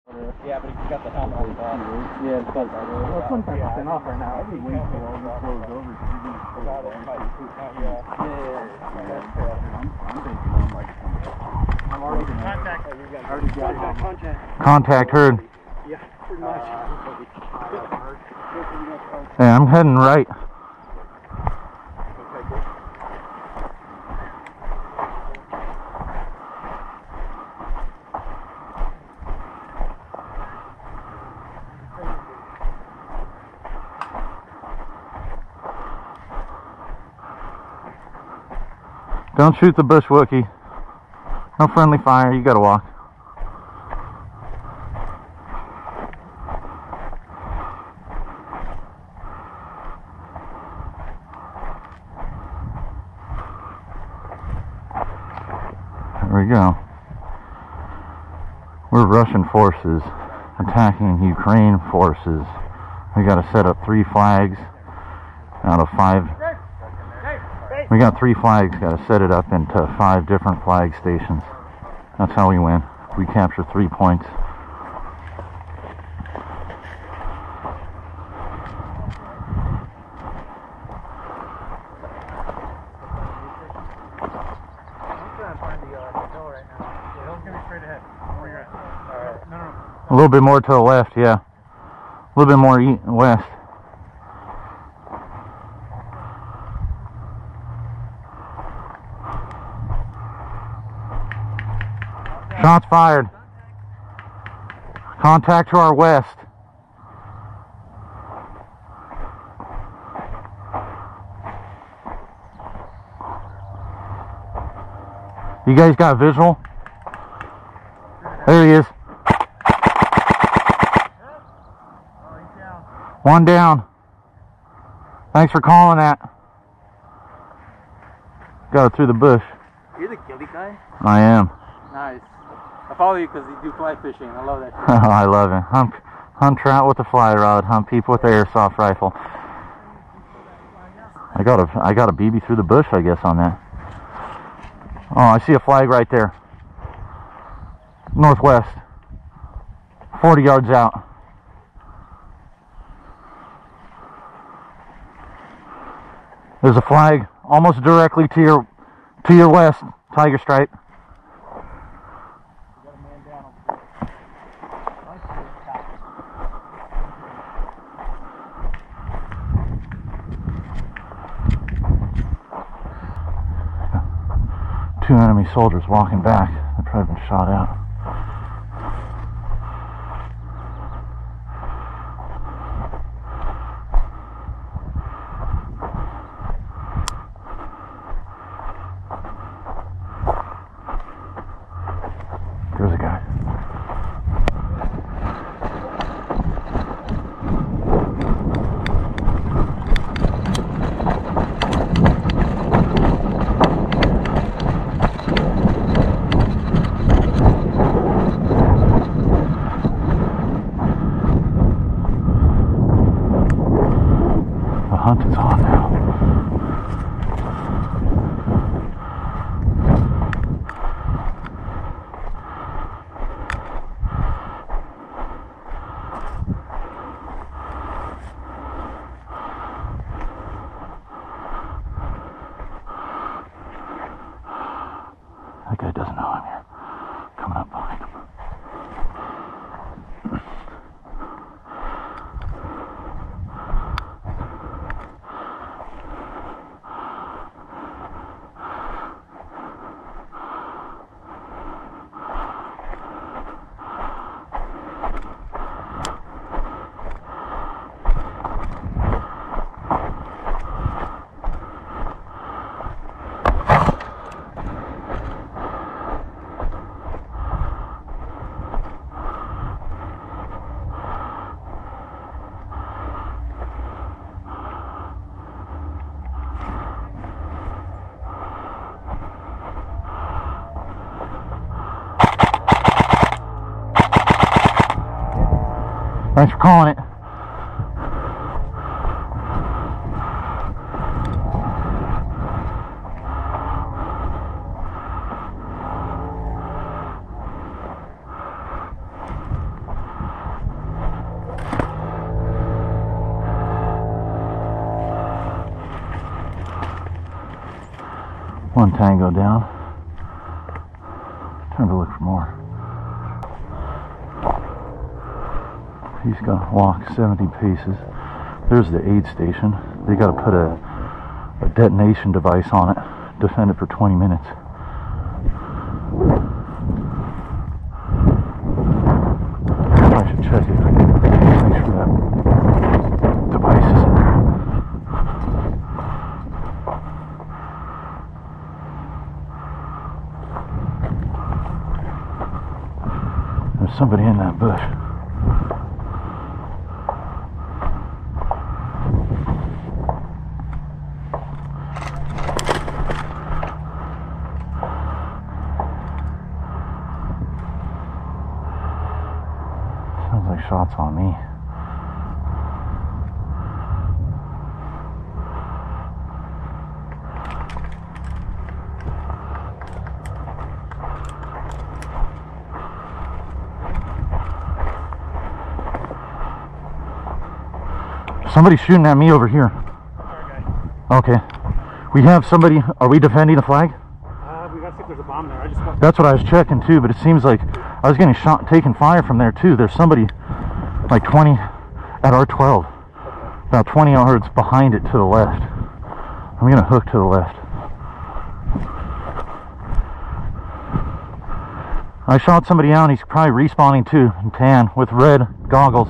Yeah, but he's got the helmet on. Yeah, it's got that. Well, it's 25% off right now. I think wait till all this blows over. I'm already Contact heard. Yeah, pretty much. Yeah, I'm heading right. Don't shoot the bush, Wookie. No friendly fire, you gotta walk. There we go. We're Russian forces attacking Ukraine forces. We gotta set up 3 flags out of 5. We got 3 flags, gotta set it up into 5 different flag stations. That's how we win. We capture 3 points. A little bit more to the left, yeah. A little bit more west. Shots fired. Contact to our west. You guys got visual? There he is. One down. Thanks for calling that. Got it through the bush. You're the ghillie guy? I am. Nice. I follow you because you do fly fishing. I love that. I love it. Hunt trout with the fly rod. Hunt people with the airsoft rifle. I got a BB through the bush, I guess, on that. Oh, I see a flag right there. Northwest. 40 yards out. There's a flag almost directly to your west, tiger stripe. Two enemy soldiers walking back. They've probably been shot out. There's a guy. The hunt is on now. That guy doesn't know I'm here. Coming up behind him. Thanks for calling it. One tango down. Time to look for more. He's got to walk 70 paces. There's the aid station. They got to put a detonation device on it. Defend it for 20 minutes. I should check it. Make sure that device is in there. There's somebody in that bush. Sounds like shots on me. Somebody's shooting at me over here. Okay. We have somebody. Are we defending the flag? We got to see if there's a bomb there. I just want... That's what I was checking too, but it seems like I was getting shot, taking fire from there too. There's somebody like 20 at R12, about 20 yards behind it to the left. I'm gonna hook to the left. I shot somebody out. He's probably respawning too, in tan with red goggles.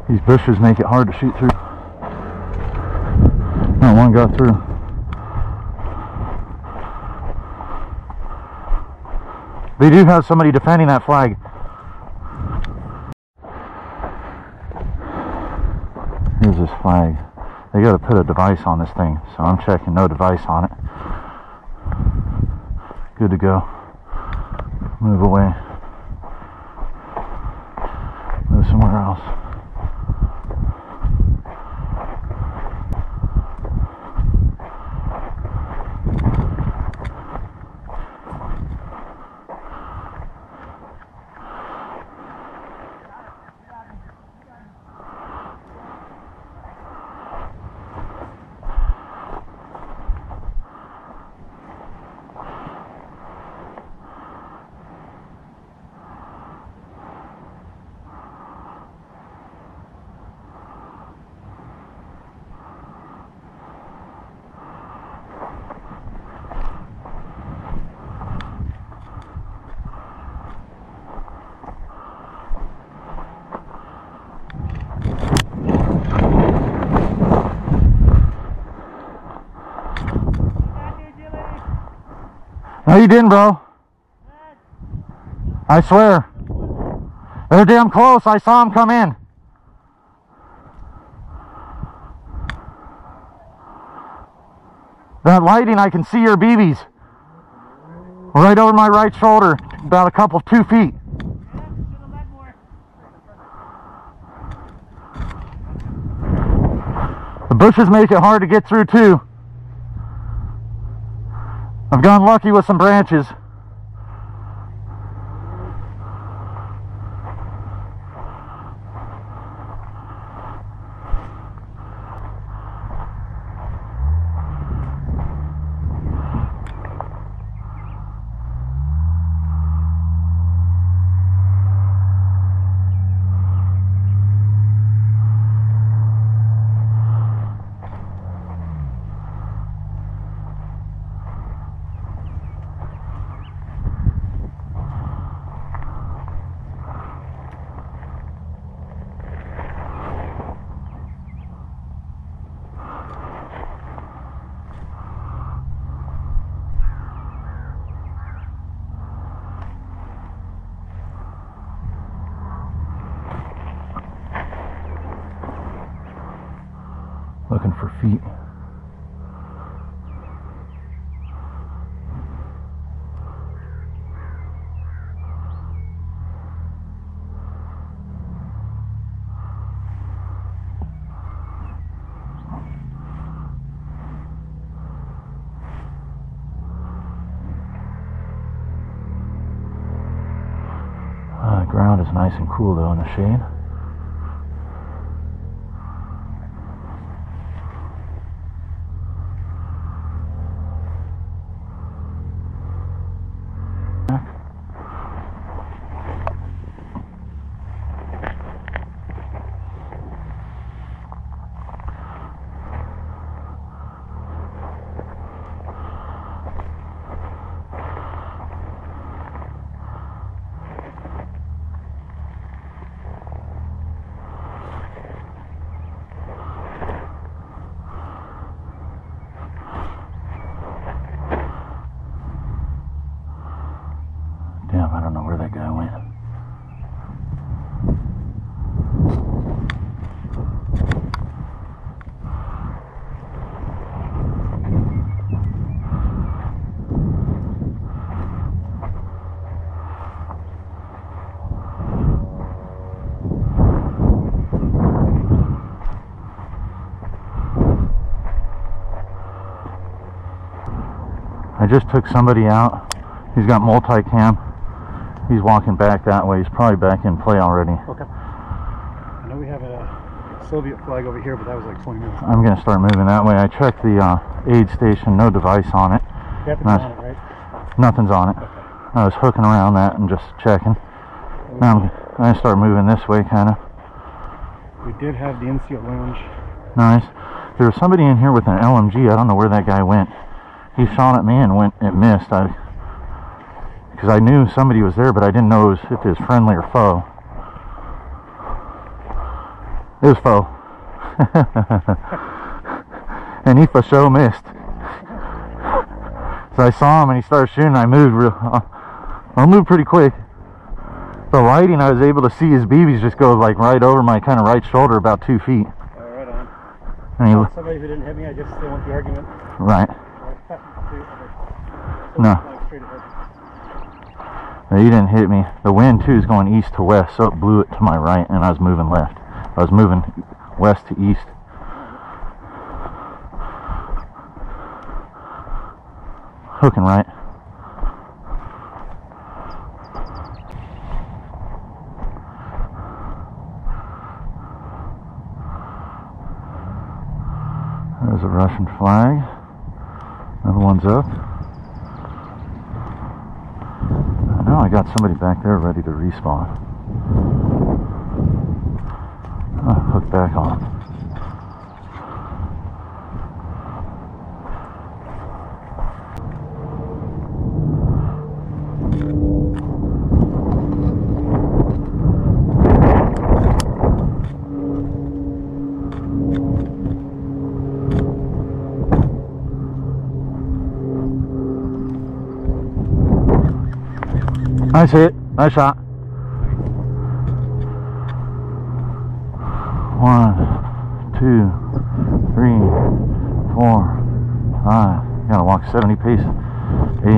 These bushes make it hard to shoot through. Not one got through. They do have somebody defending that flag. Here's this flag. They got to put a device on this thing, so I'm checking no device on it. Good to go. Move away. Move somewhere else. No, you didn't, bro. I swear. They're damn close. I saw them come in. That lighting, I can see your BBs. Right over my right shoulder. About a couple, 2 feet. The bushes make it hard to get through, too. I've gotten lucky with some branches. Looking for feet. Ground is nice and cool though in the shade. Damn, I don't know where that guy went. I just took somebody out. He's got multi-cam. He's walking back that way. He's probably back in play already. Okay. I know we have a Soviet flag over here, but that was like 20 minutes. I'm going to start moving that way. I checked the aid station, no device on it. Nothing's on it, right? Nothing's on it. Okay. I was hooking around that and just checking. Now I'm going to start moving this way, kind of. We did have the NCO lounge. Nice. There was somebody in here with an LMG. I don't know where that guy went. He shot at me and it missed. Because I knew somebody was there, but I didn't know if it was friendly or foe. It was foe. And he for sure missed. So I saw him and he started shooting. I moved I moved pretty quick. The lighting, I was able to see his BBs just go like right over my kind of right shoulder, about 2 feet. Right on. And Somebody who didn't hit me, I just didn't want the argument. Right. No. You didn't hit me. The wind too is going east to west, so it blew it to my right, and I was moving left. I was moving west to east. Hooking right. There's a Russian flag. Another one's up. Now I got somebody back there ready to respawn. Hook back on. Nice hit. Nice shot. 1, 2, 3, 4, 5. You gotta walk 70 paces. 8,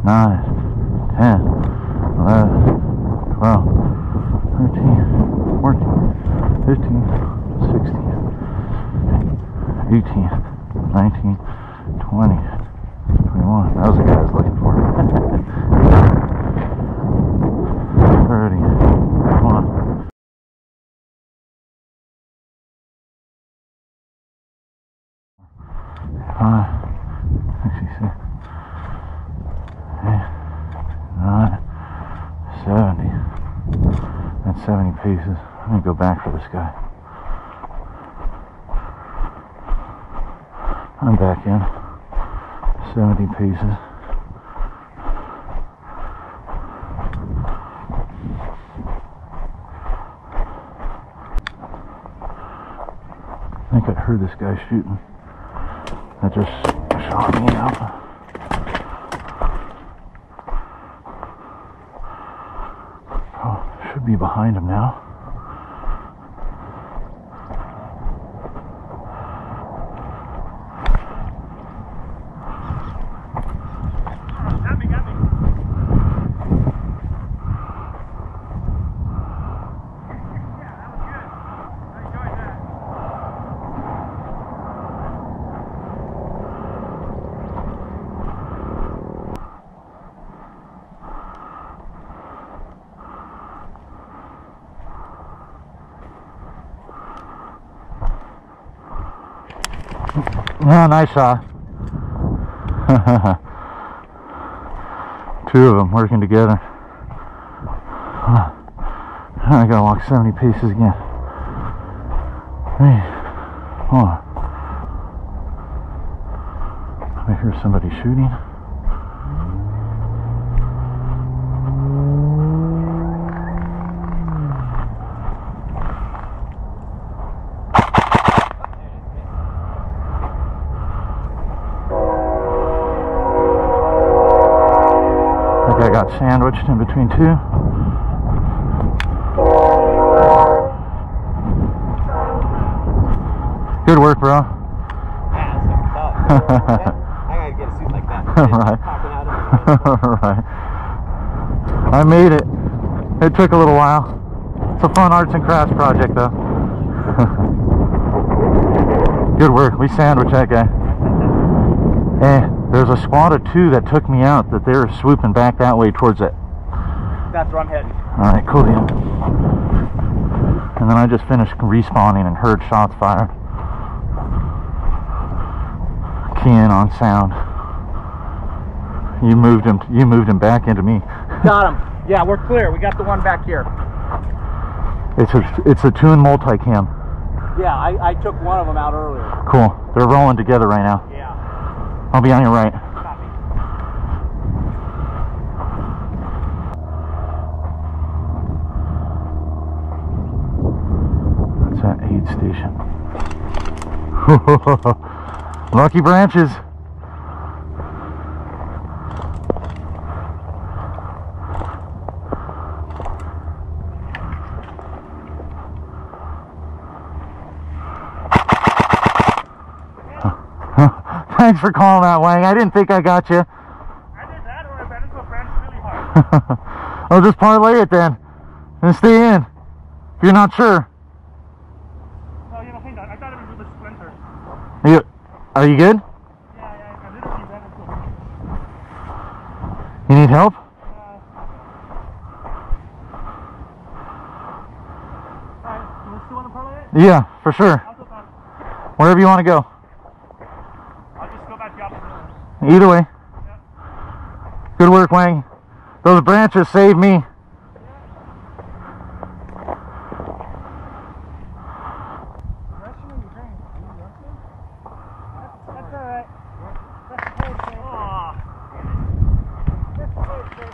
9, 10, 11, 12, 13, 14, 15, 16, 18, 19, 20, 21. That was the guy I was looking for. 30, 1. Actually, 6, 8, 9, 70. That's 70 paces. I'm gonna go back for this guy. I'm back in. 70 paces. I think I heard this guy shooting. That just shot me out. Oh, should be behind him now. Yeah, nice shot. Two of them working together. I gotta walk 70 paces again. Hey, hold on. I hear somebody shooting. I think I got sandwiched in between two. Good work, bro. Yeah, that's tough. I gotta get a suit like that. Right. Popping out of me. Right. I made it. It took a little while. It's a fun arts and crafts project, though. Good work. We sandwiched that guy. There's a squad of two that took me out that they're swooping back that way towards it. That's where I'm heading. Alright, cool deal. And then I just finished respawning and heard shots fired. Keying on sound. You moved him back into me. Got him. Yeah, we're clear. We got the one back here. It's a tune multicam. Yeah, I took one of them out earlier. Cool. They're rolling together right now. Yeah. I'll be on your right. Copy. That's that aid station. Lucky branches. Thanks for calling that, Wang. I didn't think I got you. I did that, or I bet it's a branch really hard. I'll just parlay it then and stay in. If you're not sure. Oh, you know, hang on. I thought it was with a splinter. Are you good? Yeah, I literally ran into a You need help? Alright, you still want to parlay it? Yeah, for sure. I'll go back. Wherever you want to go. I'll just go back the opposite way. Either way. Yeah. Good work, Wang. Those branches saved me. Russian or Ukraine? Are you Russian? That's alright. That's the whole thing. That's the whole thing.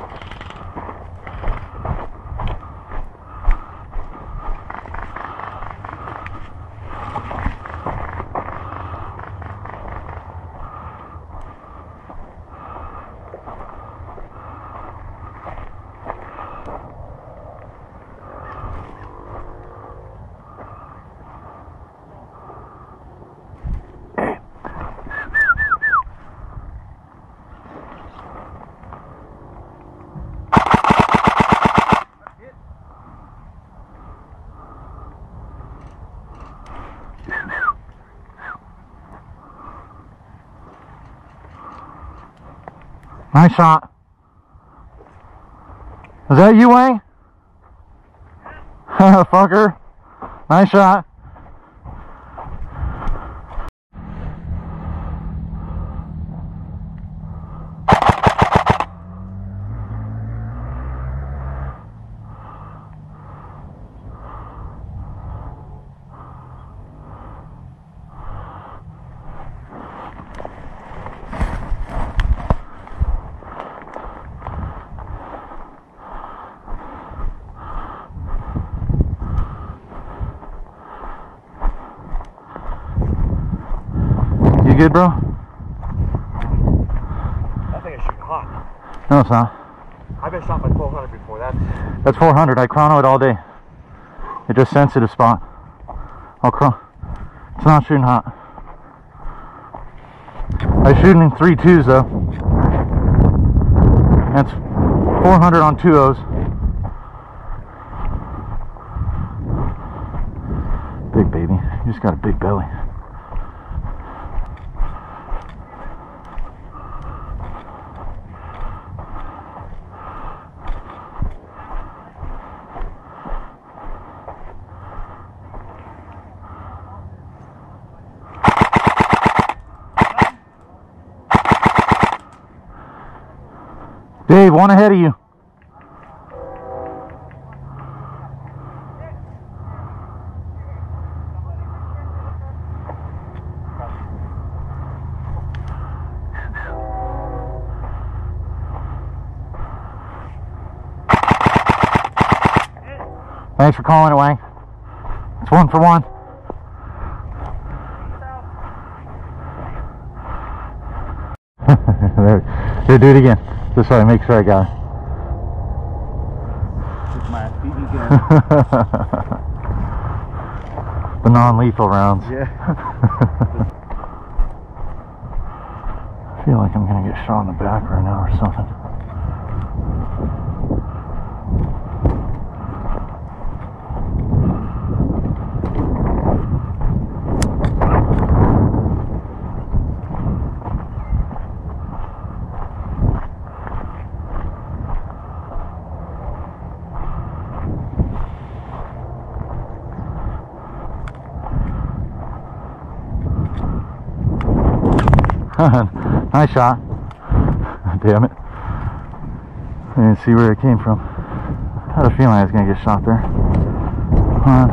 Nice shot. Is that you, Wang? Fucker. Nice shot. You good, bro? I think I shoot hot. No, it's not. I've been shot by 1200 before. That's 400. I chrono it all day. It's just sensitive spot. It's not shooting hot. I shooting in 3.2s though. That's 400 on 2.0s. Big baby. You just got a big belly. Dave, one ahead of you. Thanks for calling it, Wang. It's 1 for 1. Here, do it again. This way, make sure I got it. With my BB gun. The non-lethal rounds. Yeah. I feel like I'm gonna get shot in the back right now or something. Nice shot. Damn it. I didn't see where it came from. I had a feeling I was going to get shot there. 1,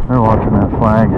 2. They're watching that flag.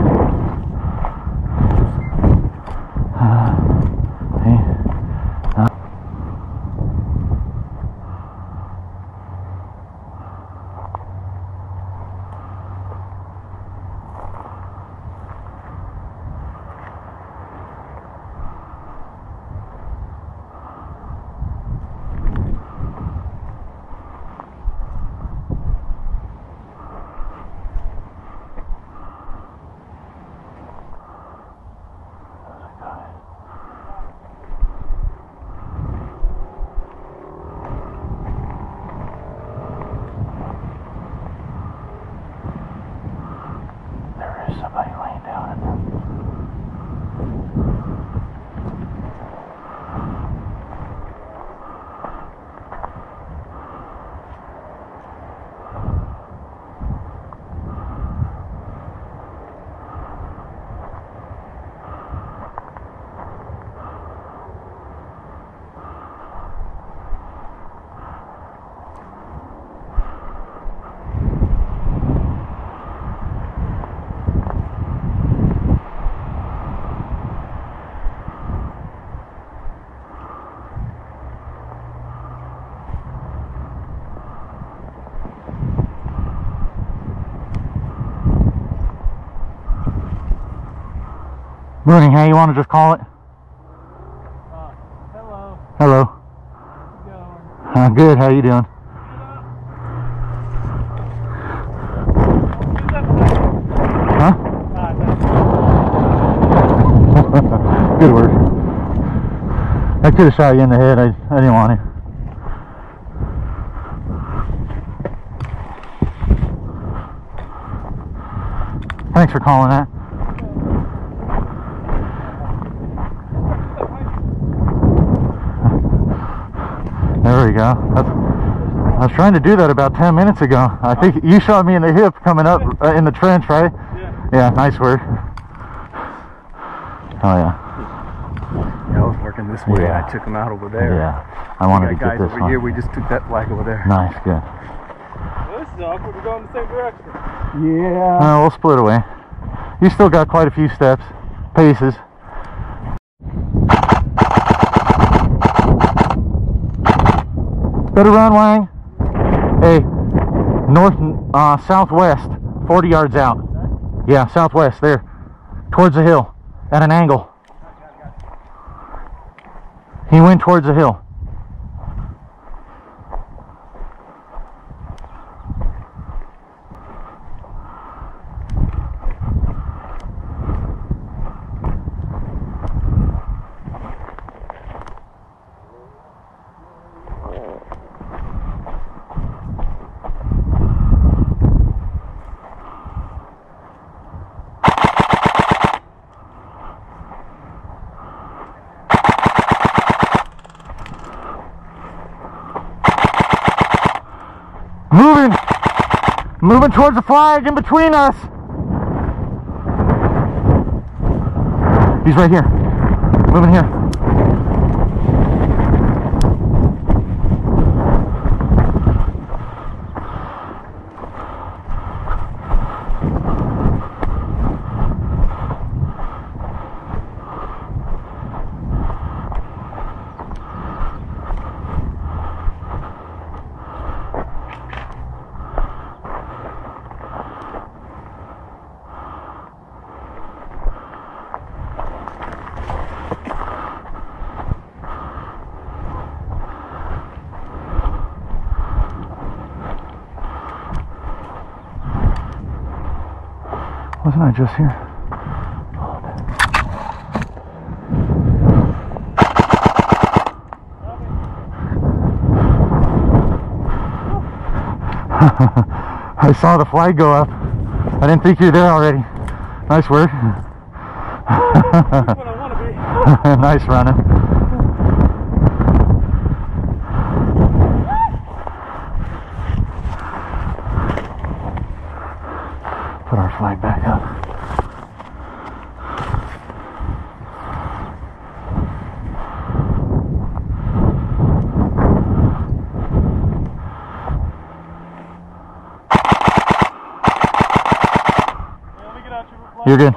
Somebody laying down in there. Morning, how you want to just call it? Hello. Hello. How's it going? Good, how you doing? Huh? Good work. I could have shot you in the head, I didn't want to. Thanks for calling that. There we go. I was trying to do that about 10 minutes ago. I think you shot me in the hip coming up in the trench, right? Yeah. Yeah, nice work. Oh yeah. Yeah, I was working this way. Yeah. I took him out over there. Yeah. I wanted to We got get guys this over one. here. We just took that flag over there. Nice, good. Well, this is awkward. We're going the same direction. Yeah. We'll split away. You still got quite a few steps, paces. Better run, Wang. Hey, north, southwest, 40 yards out. Yeah, southwest, there. Towards the hill, at an angle. He went towards the hill. Moving towards the flag in between us. He's right here. Moving here. Wasn't I just here? I saw the flag go up. I didn't think you were there already. Nice work. That's what I want to be. Nice running. Put our flag back up. You're good.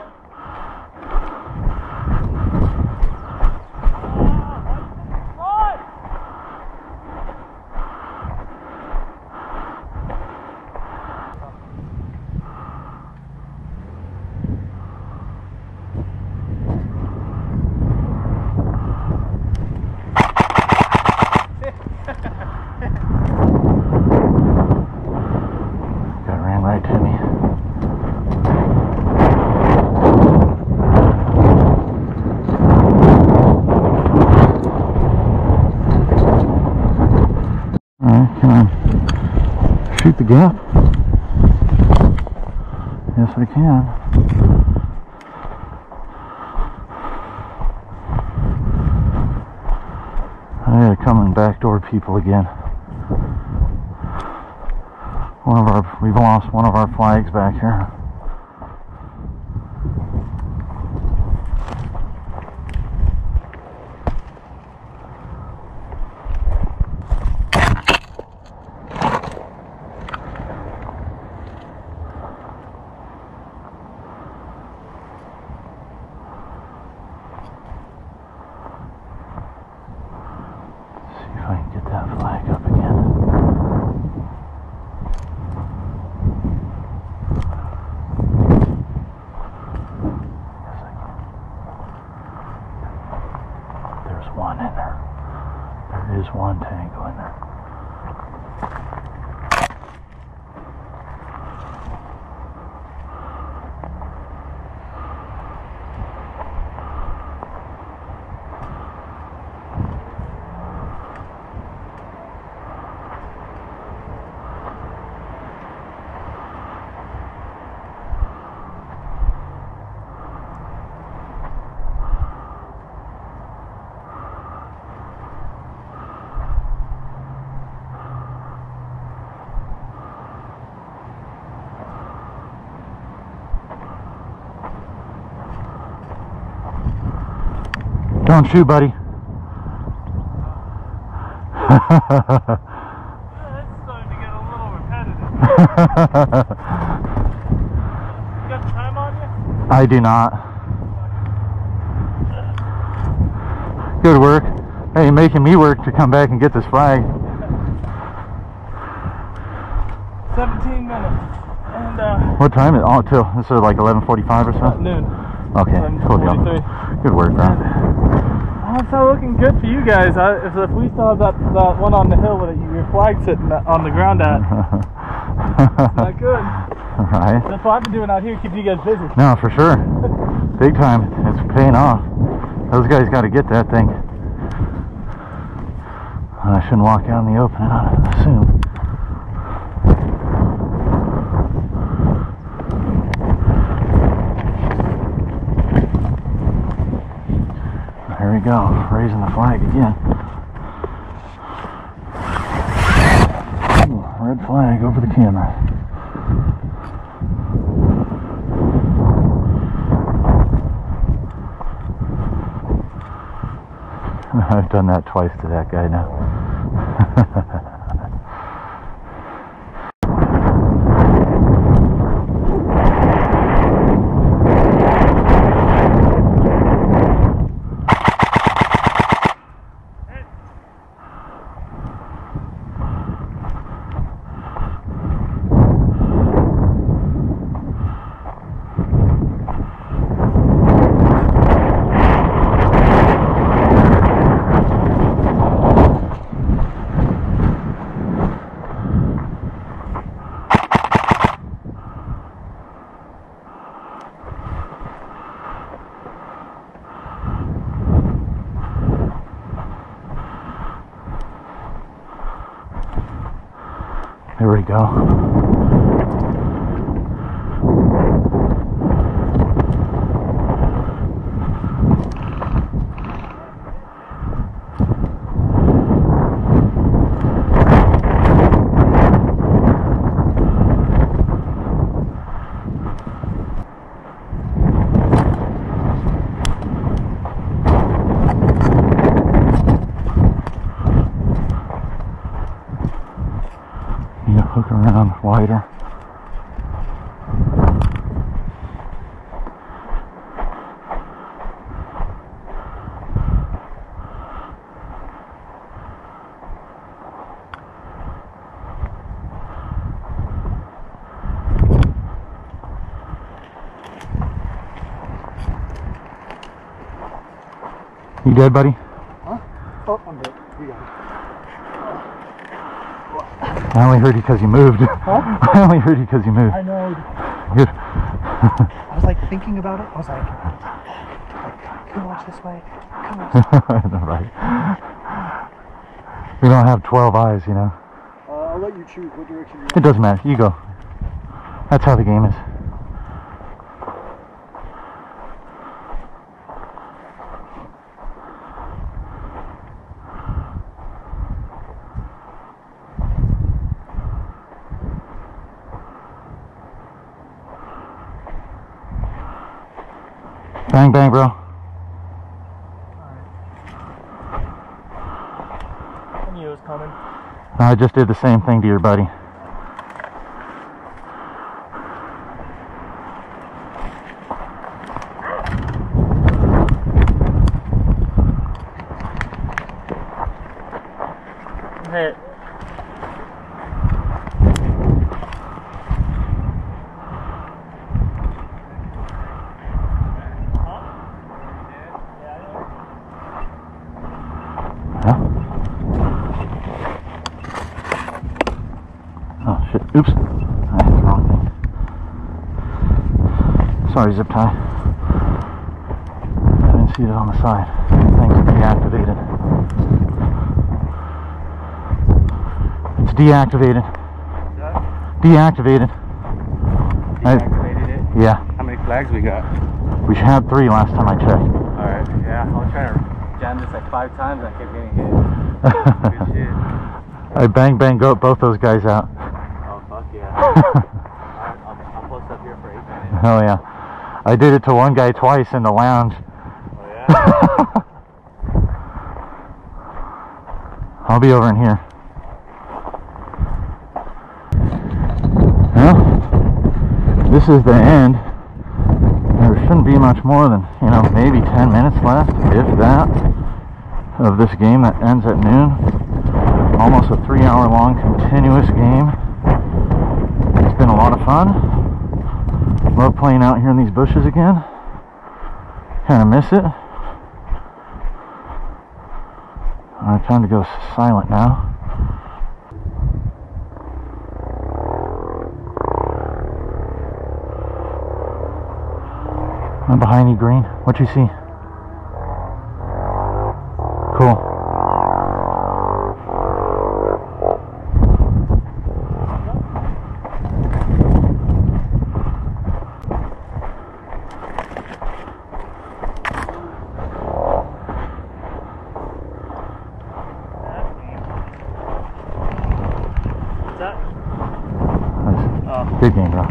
That ran right to me. Can I shoot the gap? Yes, I can. I gotta come and backdoor people again. We've lost one of our flags back here. If I can get that flag up again. Yes, I can. There's one in there. There is one tango in there. Don't shoot, buddy. It's starting to get a little repetitive. You got the time on you? I do not. Good work. Hey, you're making me work to come back and get this flag. 17 minutes. And What time is it? Oh, till this is like 11:45 or so? noon. Okay, cool deal. 11:43. Good work, Ron. It's not looking good for you guys. If we still have that one on the hill with your flag sitting on the ground at, it's not good. Right. That's what I've been doing out here, keeping you guys busy. No, for sure. Big time. It's paying off. Those guys got to get that thing. I shouldn't walk out in the open, I assume. There we go, raising the flag again. Ooh, red flag over the camera. I've done that twice to that guy now. Here we go. Hook around wider. You dead, buddy? Huh? Oh, I'm dead. You got it. I only heard you because you moved. Huh? I only heard you because you moved. I know. Good. I was like thinking about it. I was like come watch this way. Come watch this way. Right. We don't have 12 eyes, you know. I'll let you choose what direction you want. It doesn't matter. You go. That's how the game is. Bang, bang, bro. I knew it was coming. I just did the same thing to your buddy. Hit. Oh shit, oops. I hit the wrong thing. Sorry, zip tie. I didn't see it on the side. Thing's deactivated. It's deactivated. Deactivated. Deactivated it? Yeah. How many flags we got? We had 3 last time I checked. Alright, yeah. I was trying to jam this like 5 times and I kept getting hit. Good shit. I bang bang go both those guys out. Oh fuck yeah. I'll post up here for 8 minutes. Hell yeah. I did it to one guy twice in the lounge. Oh yeah? I'll be over in here. Well, this is the end. There shouldn't be much more than, you know, maybe 10 minutes left, if that, of this game that ends at noon. Almost a 3-hour long continuous game. It's been a lot of fun. Love playing out here in these bushes again. Kind of miss it. Time to go silent now. I'm behind you, Green. What you see? Cool. Good game, bro.